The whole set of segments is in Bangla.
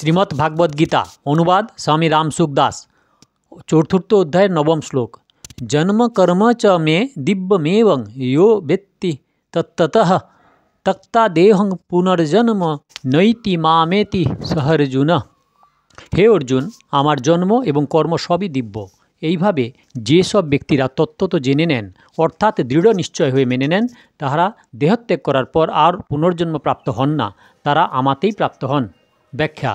শ্রীমদ্ ভাগবত গীতা অনুবাদ স্বামী রামসুখ দাস। চতুর্থ অধ্যায়ের নবম শ্লোক। জন্ম কর্ম চ মে দিব্যমেবং ইয়ো বেত্তি তত্ততঃ তক্তা দেহং পুনর্জন্ম নৈতি মামেতি সহ অর্জুন। হে অর্জুন, আমার জন্ম এবং কর্ম সবই দিব্য। এইভাবে যেসব ব্যক্তিরা তত্ত্বত জেনে নেন, অর্থাৎ দৃঢ় নিশ্চয় হয়ে মেনে নেন, তাহারা দেহত্যাগ করার পর আর পুনর্জন্ম প্রাপ্ত হন না, তারা আমাতেই প্রাপ্ত হন। ব্যাখ্যা।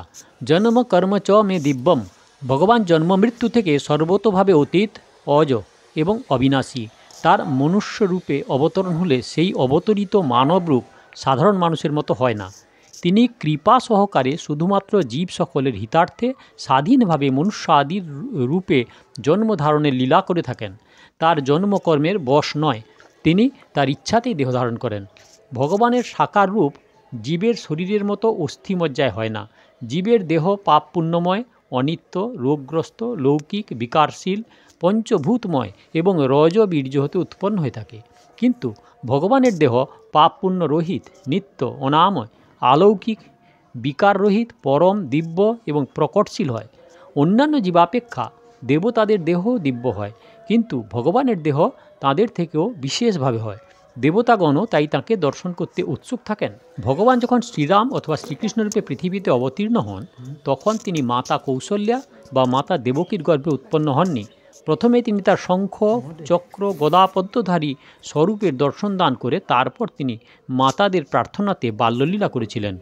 জন্ম কর্ম চ মে দিব্যম। ভগবান জন্ম মৃত্যু থেকে সর্বতোভাবে অতীত, অজ এবং অবিনাশী। তার মনুষ্য রূপে অবতরণ হলে সেই অবতরিত মানব রূপ সাধারণ মানুষের মতো হয় না। তিনি কৃপা সহকারে শুধুমাত্র জীব সকলের হিতার্থে স্বাধীনভাবে মনুষ্য আদির রূপে জন্ম ধারণের লীলা করে থাকেন। তার জন্মকর্মের বশ নয়, তিনি তার ইচ্ছাতেই দেহ ধারণ করেন। ভগবানের সাকার রূপ জীবের শরীরের মতো অস্থিমজ্জায় হয় না। জীবের দেহ পাপ পুণ্যময়, অনিত্য, রোগগ্রস্ত, লৌকিক, বিকারশীল, পঞ্চভূতময় এবং রজ বীর্য হতে উৎপন্ন হয়ে থাকে। কিন্তু ভগবানের দেহ পাপ পুণ্য রহিত, নিত্য, অনাময়, অলৌকিক, বিকাররহিত, পরম, দিব্য এবং প্রকটশীল হয়। অন্যান্য জীবাপেক্ষা দেবতাদের দেহ দিব্য হয়, কিন্তু ভগবানের দেহ তাদের থেকেও বিশেষভাবে হয়। দেবতাগণও তাই তাঁকে দর্শন করতে উৎসুক থাকেন। ভগবান যখন শ্রীরাম অথবা শ্রীকৃষ্ণরূপে পৃথিবীতে অবতীর্ণ হন, তখন তিনি মাতা কৌশল্যা বা মাতা দেবকীর গর্ভে উৎপন্ন হননি। প্রথমে তিনি তার শঙ্খ, চক্র, গদাপদ্মধারী স্বরূপের দর্শন দান করে তারপর তিনি মাতাদের প্রার্থনাতে বাল্যলীলা করেছিলেন।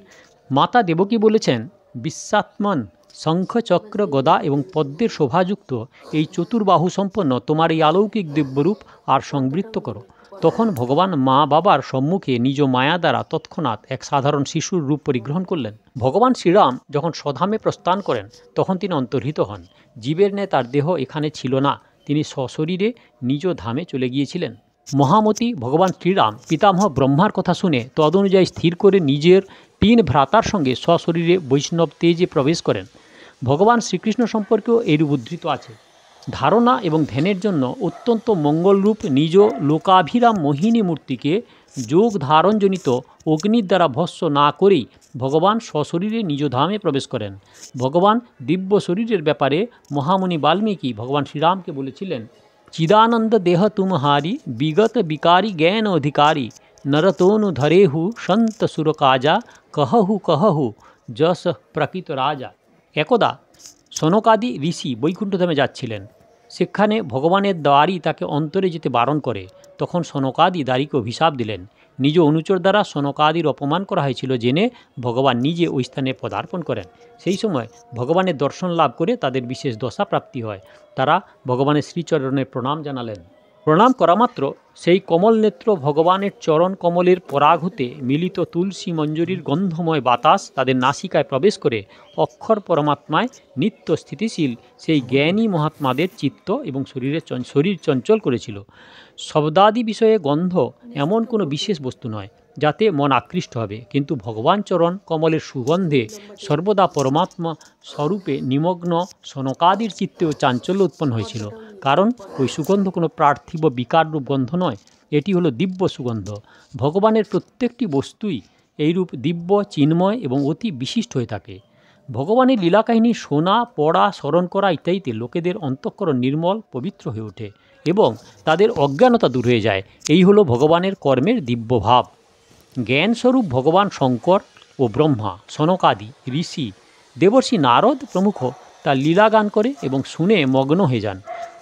মাতা দেবকী বলেছেন, বিশ্বাত্মন শঙ্খ, চক্র, গদা এবং পদ্মের শোভাযুক্ত এই চতুর্বাহু সম্পন্ন তোমার এই অলৌকিক দিব্যরূপ আর সংবৃত্ত করো। তখন ভগবান মা বাবার সম্মুখে নিজ মায়া দ্বারা তৎক্ষণাৎ এক সাধারণ শিশুর রূপ পরিগ্রহণ করলেন। ভগবান শ্রীরাম যখন স্বধামে প্রস্থান করেন, তখন তিনি অন্তর্হিত হন। জীবের ন্যায় তার দেহ এখানে ছিল না, তিনি সশরীরে নিজ ধামে চলে গিয়েছিলেন। মহামতি ভগবান শ্রীরাম পিতামহ ব্রহ্মার কথা শুনে তদনুযায়ী স্থির করে নিজের 3 ভ্রাতার সঙ্গে সশরীরে বৈষ্ণব তেজে প্রবেশ করেন। ভগবান শ্রীকৃষ্ণ সম্পর্কেও এরূপ উদ্ধৃত আছে। ধারণা এবং ধ্যানের জন্য অত্যন্ত মঙ্গলরূপ নিজ লোকাভিরাম মোহিনী মূর্তিকে যোগ ধারণজনিত অগ্নির দ্বারা ভস্ম না করেই ভগবান সশরীরে নিজ ধামে প্রবেশ করেন। ভগবান দিব্য শরীরের ব্যাপারে মহামুনি বাল্মীকি ভগবান শ্রীরামকে বলেছিলেন, চিদানন্দ দেহ তুমহারি বিগত বিকারি জ্ঞান অধিকারী নরতনু ধরেহু সন্ত সুরকাজা কহহু যশ প্রকৃত রাজা। একদা সনকাদি ঋষি বৈকুণ্ঠধামে যাচ্ছিলেন। সেখানে ভগবানের দ্বারী তাকে অন্তরে যেতে বারণ করে। তখন সনকাদি দ্বারীকে অভিশাপ দিলেন। নিজ অনুচর দ্বারা সনকাদির অপমান করা হয়েছিল জেনে ভগবান নিজে ওই স্থানে পদার্পণ করেন। সেই সময় ভগবানের দর্শন লাভ করে তাদের বিশেষ দশা প্রাপ্তি হয়। তারা ভগবানের শ্রীচরণে প্রণাম জানালেন। প্রণাম করা মাত্র সেই কমল নেত্র ভগবানের চরণ কমলের পরাঘুতে মিলিত তুলসী মঞ্জরির গন্ধময় বাতাস তাদের নাসিকায় প্রবেশ করে অক্ষর পরমাত্মায় নিত্য স্থিতিশীল সেই জ্ঞানী মহাত্মাদের চিত্ত এবং শরীর চঞ্চল করেছিল। শব্দাদি বিষয়ে গন্ধ এমন কোনো বিশেষ বস্তু নয় যাতে মন আকৃষ্ট হবে, কিন্তু ভগবান চরণ কমলের সুগন্ধে সর্বদা পরমাত্মা স্বরূপে নিমগ্ন সনকাদির চিত্তেও চাঞ্চল্য উৎপন্ন হয়েছিল। কারণ ওই সুগন্ধ কোনো পার্থিব বিকাররূপ গন্ধ নয়, এটি হলো দিব্য সুগন্ধ। ভগবানের প্রত্যেকটি বস্তুই এইরূপ দিব্য, চিন্ময় এবং অতি বিশিষ্ট হয়ে থাকে। ভগবানের লীলাকাহিনী শোনা, পড়া, স্মরণ করা ইত্যাদিতে লোকেদের অন্তঃকরণ নির্মল, পবিত্র হয়ে ওঠে এবং তাদের অজ্ঞানতা দূর হয়ে যায়। এই হলো ভগবানের কর্মের দিব্য ভাব। জ্ঞানস্বরূপ ভগবান শঙ্কর ও ব্রহ্মা, সনকাদি, ঋষি, দেবর্ষি নারদ প্রমুখ তার লীলাগান করে এবং শুনে মগ্ন হয়ে যান।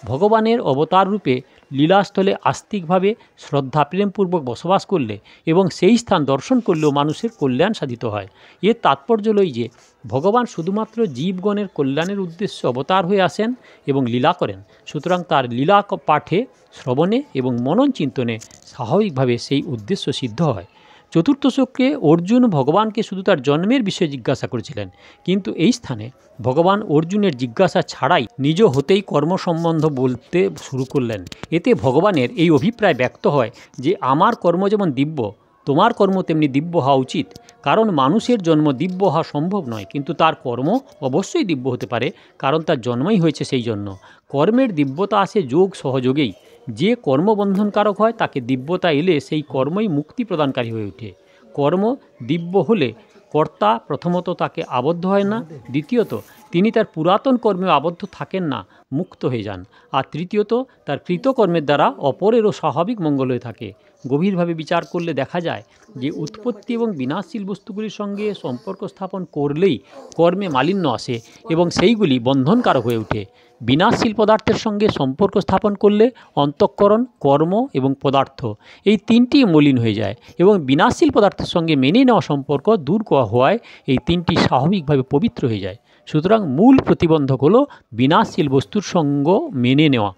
ভগবানের অবতার রূপে লীলাস্থলে আস্তিকভাবে শ্রদ্ধা প্রেমপূর্বক বসবাস করলে এবং সেই স্থান দর্শন করলেও মানুষের কল্যাণ সাধিত হয়। এর তাৎপর্য হল যে ভগবান শুধুমাত্র জীবগণের কল্যাণের উদ্দেশ্যে অবতার হয়ে আসেন এবং লীলা করেন। সুতরাং তার লীলা পাঠে, শ্রবণে এবং মনন চিন্তনে স্বাভাবিকভাবে সেই উদ্দেশ্য সিদ্ধ হয়। চতুর্থ শ্লোকে অর্জুন ভগবানকে শুধু তার জন্মের বিষয়ে জিজ্ঞাসা করেছিলেন, কিন্তু এই স্থানে ভগবান অর্জুনের জিজ্ঞাসা ছাড়াই নিজ হতেই কর্ম সম্বন্ধ বলতে শুরু করলেন। এতে ভগবানের এই অভিপ্রায় ব্যক্ত হয় যে আমার কর্ম যেমন দিব্য, তোমার কর্ম তেমনি দিব্য হওয়া উচিত। কারণ মানুষের জন্ম দিব্য হওয়া সম্ভব নয়, কিন্তু তার কর্ম অবশ্যই দিব্য হতে পারে, কারণ তার জন্মই হয়েছে সেই জন্য। কর্মের দিব্যতা আসে যোগ সহযোগেই। যে কর্মবন্ধনকারক হয় তাকে দিব্যতা এলে সেই কর্মই মুক্তি প্রদানকারী হয়ে ওঠে। কর্ম দিব্য হলে কর্তা প্রথমত তাকে আবদ্ধ হয় না, দ্বিতীয়ত তিনি তার পুরাতন কর্মে আবদ্ধ থাকেন না, মুক্ত হয়ে যান, আর তৃতীয়ত তার কৃতকর্মের দ্বারা অপরেরও স্বাভাবিক মঙ্গল হয়ে থাকে। গভীরভাবে বিচার করলে দেখা যায় যে উৎপত্তি এবং বিনাশশীল বস্তুগুলির সঙ্গে সম্পর্ক স্থাপন করলেই কর্মে মালিন্য আসে এবং সেইগুলি বন্ধনকারক হয়ে ওঠে। বিনাশশীল পদার্থের সঙ্গে সম্পর্ক স্থাপন করলে অন্তঃকরণ, কর্ম এবং পদার্থ এই তিনটি মলিন হয়ে যায় এবং বিনাশশীল পদার্থের সঙ্গে মেনে নেওয়া সম্পর্ক দূর হওয়ায় এই তিনটি স্বাভাবিকভাবে পবিত্র হয়ে যায়। সুতরাং মূল প্রতিবন্ধক হলো বিনাশশীল বস্তুর সঙ্গ মেনে নেওয়া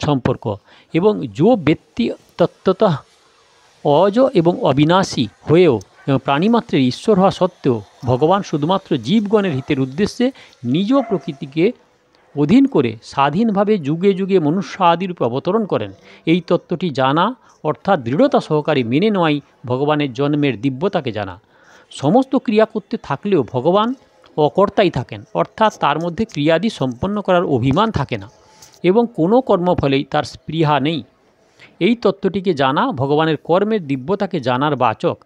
সম্পর্ক। এবং যো ব্যক্তি তত্ত্বতঃ অজ এবং অবিনাশী হয়েও প্রাণীমাত্রের ঈশ্বর হওয়া সত্ত্বেও ভগবান শুধুমাত্র জীবগণের হিতের উদ্দেশ্যে নিজ প্রকৃতিকে অধীন করে স্বাধীনভাবে যুগে যুগে মনুষ্য আদিরূপে অবতরণ করেন, এই তত্ত্বটি জানা অর্থাৎ দৃঢ়তা সহকারে মেনে নেওয়াই ভগবানের জন্মের দিব্যতাকে জানা। সমস্ত ক্রিয়া করতে থাকলেও ভগবান অকর্তাই থাকেন, অর্থাৎ তার মধ্যে ক্রিয়াদি সম্পন্ন করার অভিমান থাকে না এবং কোনো কর্মফলেই তার স্পৃহা নেই। এই তত্ত্বটিকে জানা ভগবানের কর্মের দিব্যতাকে জানার বাচক।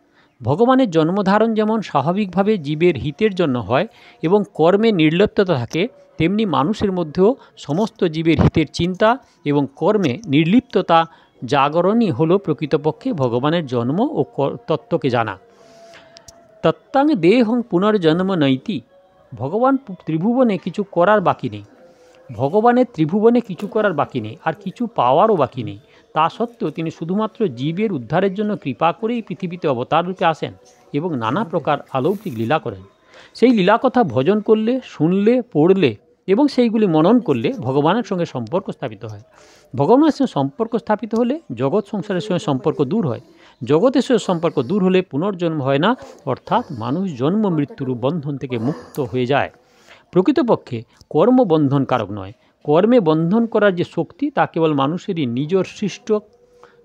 ভগবানের জন্মধারণ যেমন স্বাভাবিকভাবে জীবের হিতের জন্য হয় এবং কর্মে নির্লিপ্ততা থাকে, তেমনি মানুষের মধ্যেও সমস্ত জীবের হিতের চিন্তা এবং কর্মে নির্লিপ্ততা জাগরণই হলো প্রকৃতপক্ষে ভগবানের জন্ম ও তত্ত্বকে জানা। তত্ত্বাং দেহং পুনর্জন্ম নৈতি। ভগবান ত্রিভুবনে কিছু করার বাকি নেই, ভগবানের ত্রিভুবনে কিছু করার বাকি নেই, আর কিছু পাওয়ারও বাকি নেই। তা সত্ত্বেও তিনি শুধুমাত্র জীবের উদ্ধারের জন্য কৃপা করেই পৃথিবীতে অবতার রূপে আসেন এবং নানা প্রকার অলৌকিক লীলা করেন। সেই লীলা কথা ভজন করলে, শুনলে, পড়লে এবং সেইগুলি মনন করলে ভগবানের সঙ্গে সম্পর্ক স্থাপিত হয়। ভগবানের সঙ্গে সম্পর্ক স্থাপিত হলে জগৎ সংসারের সঙ্গে সম্পর্ক দূর হয়। জগতের সঙ্গে সম্পর্ক দূর হলে পুনর্জন্ম হয় না, অর্থাৎ মানুষ জন্ম মৃত্যুর বন্ধন থেকে মুক্ত হয়ে যায়। প্রকৃতপক্ষে কর্ম বন্ধনকারক নয়। কর্মে বন্ধন করার যে শক্তি তা কেবল মানুষেরই নিজের সৃষ্ট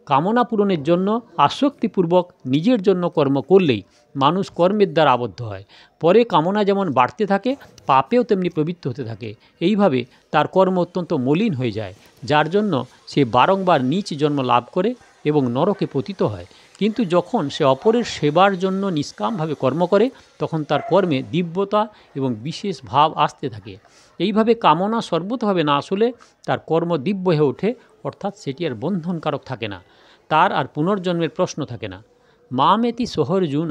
কামনা পূরণের জন্য আসক্তিপূর্বক নিজের জন্য কর্ম করলেই মানুষ কর্মের দ্বারা আবদ্ধ হয়। পরে কামনা যেমন বাড়তে থাকে, পাপেও তেমনি প্রবৃত্ত হতে থাকে। এইভাবে তার কর্ম অত্যন্ত মলিন হয়ে যায়, যার জন্য সে বারংবার নীচ জন্ম লাভ করে এবং নরকে পতিত হয়। কিন্তু যখন সে অপরের সেবার জন্য নিষ্কামভাবে কর্ম করে, তখন তার কর্মে দিব্যতা এবং বিশেষ ভাব আসতে থাকে। এইভাবে কামনা সর্বতভাবে না আসলে তার কর্ম দিব্য হয়ে ওঠে, অর্থাৎ সেটি আর বন্ধনকারক থাকে না, তার আর পুনর্জন্মের প্রশ্ন থাকে না। মামেতি সোহর্জুন।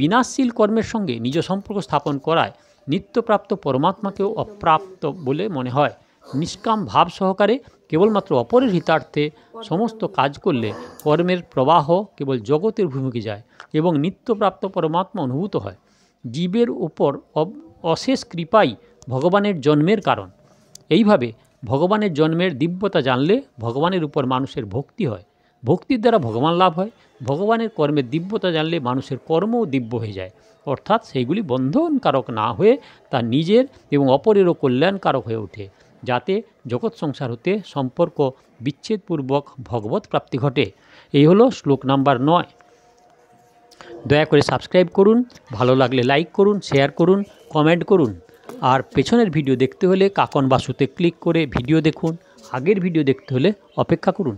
বিনাশশীল কর্মের সঙ্গে নিজ সম্পর্ক স্থাপন করায় নিত্যপ্রাপ্ত পরমাত্মাকেও অপ্রাপ্ত বলে মনে হয়। নিষ্কাম ভাব সহকারে কেবলমাত্র অপরের হিতার্থে সমস্ত কাজ করলে কর্মের প্রবাহ কেবল জগতের ভূমিকে যায় এবং নিত্যপ্রাপ্ত পরমাত্মা অনুভূত হয়। জীবের উপর অশেষ কৃপাই ভগবানের জন্মের কারণ। এইভাবে ভগবানের জন্মের দিব্যতা জানলে ভগবানের উপর মানুষের ভক্তি হয়, ভক্তির দ্বারা ভগবান লাভ হয়। ভগবানের কর্মের দিব্যতা জানলে মানুষের কর্মও দিব্য হয়ে যায়, অর্থাৎ সেইগুলি বন্ধনকারক না হয়ে তা নিজের এবং অপরেরও কল্যাণকারক হয়ে ওঠে, যাতে জগৎ সংসার হতে সম্পর্ক বিচ্ছেদপূর্বক ভগবত প্রাপ্তি ঘটে। এই হলো শ্লোক নাম্বার 9। দয়া করে সাবস্ক্রাইব করুন, ভালো লাগলে লাইক করুন, শেয়ার করুন, কমেন্ট করুন। আর পেছনের ভিডিও দেখতে হলে কাকন বাসুতে ক্লিক করে ভিডিও দেখুন, আগের ভিডিও দেখতে হলে অপেক্ষা করুন।